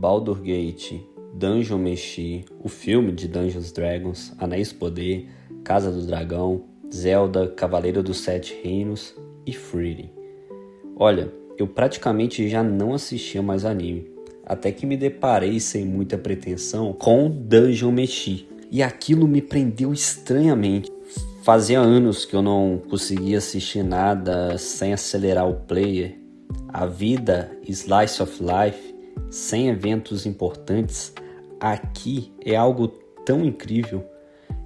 Baldur's Gate, Dungeon Meshi, o filme de Dungeons & Dragons, Anéis do Poder, Casa do Dragão, Zelda, Cavaleiro dos Sete Reinos e Frieren. Olha, eu praticamente já não assistia mais anime, até que me deparei sem muita pretensão com Dungeon Meshi, e aquilo me prendeu estranhamente. Fazia anos que eu não conseguia assistir nada sem acelerar o player. A vida Slice of Life, sem eventos importantes, aqui é algo tão incrível.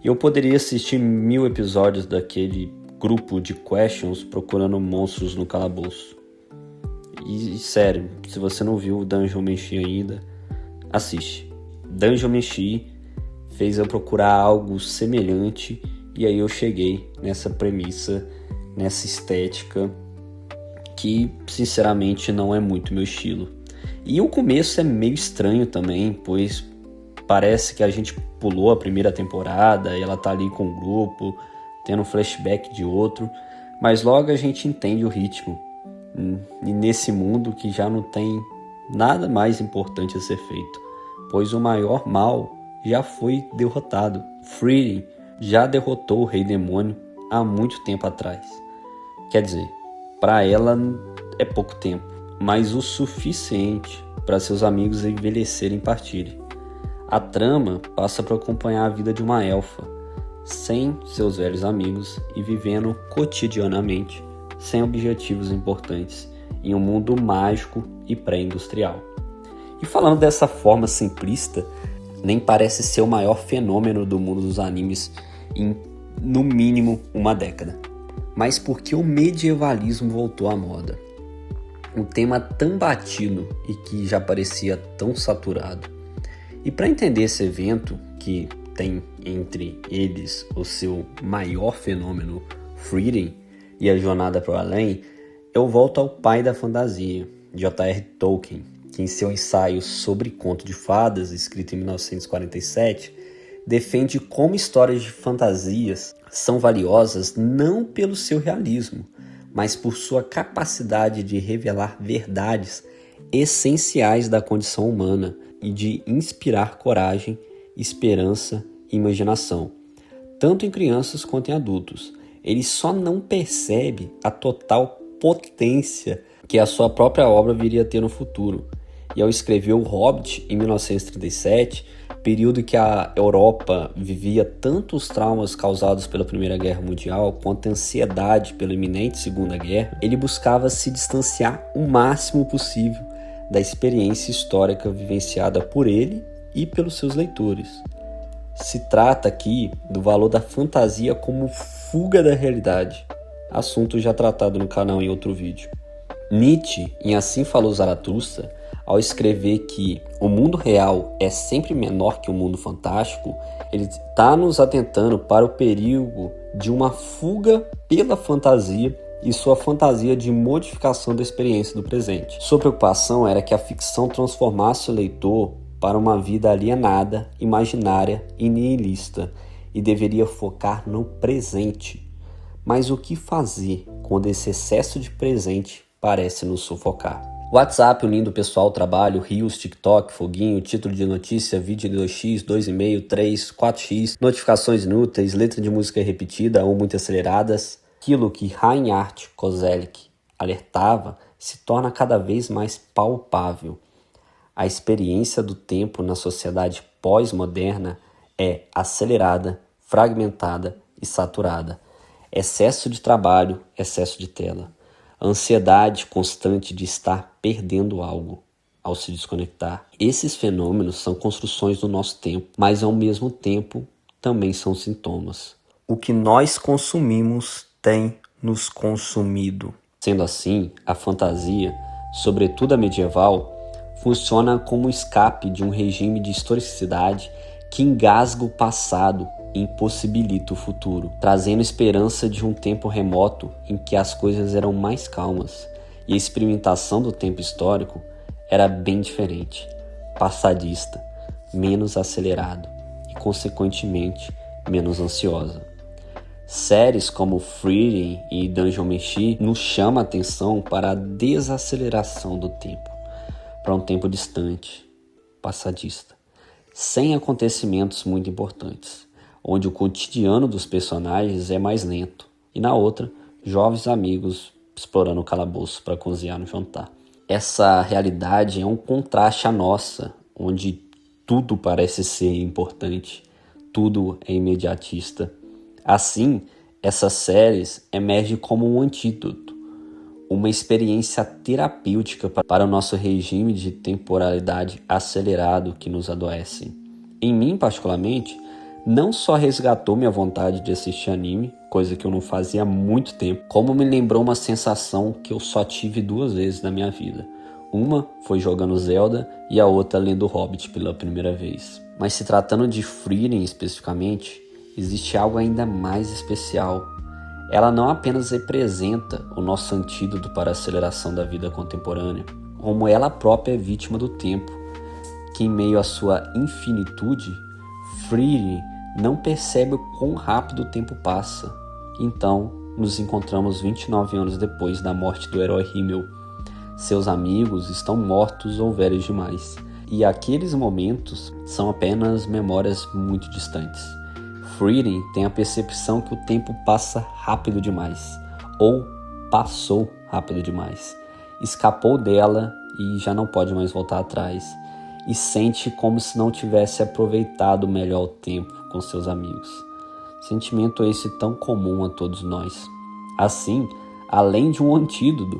Eu poderia assistir 1000 episódios daquele grupo de questions procurando monstros no calabouço. E sério, se você não viu o Dungeon Meshi ainda, assiste. Dungeon Meshi fez eu procurar algo semelhante, e aí eu cheguei nessa premissa, nessa estética, que sinceramente não é muito meu estilo. E o começo é meio estranho também, pois parece que a gente pulou a primeira temporada e ela tá ali com o grupo, tendo um flashback de outro, mas logo a gente entende o ritmo. E nesse mundo que já não tem nada mais importante a ser feito, pois o maior mal já foi derrotado. Frieren já derrotou o Rei Demônio há muito tempo atrás. Quer dizer, para ela é pouco tempo, mas o suficiente para seus amigos envelhecerem e partirem. A trama passa por acompanhar a vida de uma elfa, sem seus velhos amigos e vivendo cotidianamente, sem objetivos importantes, em um mundo mágico e pré-industrial. E falando dessa forma simplista, nem parece ser o maior fenômeno do mundo dos animes em, no mínimo, uma década. Mas por que o medievalismo voltou à moda? Um tema tão batido e que já parecia tão saturado. E para entender esse evento, que tem entre eles o seu maior fenômeno, Frieren, e a jornada para o além, eu volto ao pai da fantasia, J.R. Tolkien, que em seu ensaio sobre conto de fadas, escrito em 1947, defende como histórias de fantasias são valiosas não pelo seu realismo, mas por sua capacidade de revelar verdades essenciais da condição humana e de inspirar coragem, esperança e imaginação, tanto em crianças quanto em adultos. Ele só não percebe a total potência que a sua própria obra viria a ter no futuro. E ao escrever O Hobbit, em 1937, período que a Europa vivia tanto os traumas causados pela Primeira Guerra Mundial quanto a ansiedade pela iminente Segunda Guerra, ele buscava se distanciar o máximo possível da experiência histórica vivenciada por ele e pelos seus leitores. Se trata aqui do valor da fantasia como fuga da realidade, assunto já tratado no canal em outro vídeo. Nietzsche, em Assim Falou Zaratustra, ao escrever que o mundo real é sempre menor que o mundo fantástico, ele está nos atentando para o perigo de uma fuga pela fantasia e sua fantasia de modificação da experiência do presente. Sua preocupação era que a ficção transformasse o leitor para uma vida alienada, imaginária e nihilista, e deveria focar no presente. Mas o que fazer quando esse excesso de presente parece nos sufocar? WhatsApp unindo pessoal, trabalho, rios, TikTok, foguinho, título de notícia, vídeo de 2x, 2,5, 3, 4x, notificações inúteis, letra de música repetida ou muito aceleradas. Aquilo que Reinhard Koselleck alertava se torna cada vez mais palpável. A experiência do tempo na sociedade pós-moderna é acelerada, fragmentada e saturada. Excesso de trabalho, excesso de tela. Ansiedade constante de estar perdendo algo ao se desconectar. Esses fenômenos são construções do nosso tempo, mas ao mesmo tempo também são sintomas. O que nós consumimos tem nos consumido. Sendo assim, a fantasia, sobretudo a medieval, funciona como escape de um regime de historicidade que engasga o passado e impossibilita o futuro, trazendo esperança de um tempo remoto em que as coisas eram mais calmas e a experimentação do tempo histórico era bem diferente, passadista, menos acelerado e, consequentemente, menos ansiosa. Séries como Frieren e Dungeon Meshi nos chamam a atenção para a desaceleração do tempo, para um tempo distante, passadista, sem acontecimentos muito importantes, onde o cotidiano dos personagens é mais lento, e na outra, jovens amigos explorando o calabouço para cozinhar no jantar. Essa realidade é um contraste à nossa, onde tudo parece ser importante, tudo é imediatista. Assim, essas séries emergem como um antídoto, uma experiência terapêutica para o nosso regime de temporalidade acelerado que nos adoece. Em mim, particularmente, não só resgatou minha vontade de assistir anime, coisa que eu não fazia há muito tempo, como me lembrou uma sensação que eu só tive 2 vezes na minha vida. Uma foi jogando Zelda e a outra lendo O Hobbit pela primeira vez. Mas se tratando de Frieren especificamente, existe algo ainda mais especial. Ela não apenas representa o nosso antídoto para a aceleração da vida contemporânea, como ela própria é vítima do tempo, que em meio à sua infinitude, Frieren não percebe o quão rápido o tempo passa. Então, nos encontramos 29 anos depois da morte do herói Himmel. Seus amigos estão mortos ou velhos demais, e aqueles momentos são apenas memórias muito distantes. Frieren tem a percepção que o tempo passa rápido demais, ou passou rápido demais. Escapou dela e já não pode mais voltar atrás, e sente como se não tivesse aproveitado melhor o tempo com seus amigos. Sentimento esse tão comum a todos nós. Assim, além de um antídoto,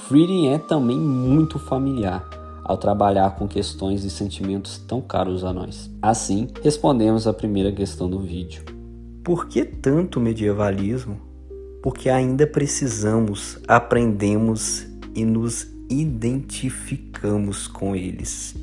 Frieren é também muito familiar ao trabalhar com questões e sentimentos tão caros a nós. Assim, respondemos a primeira questão do vídeo. Por que tanto medievalismo? Porque ainda precisamos, aprendemos e nos identificamos com eles.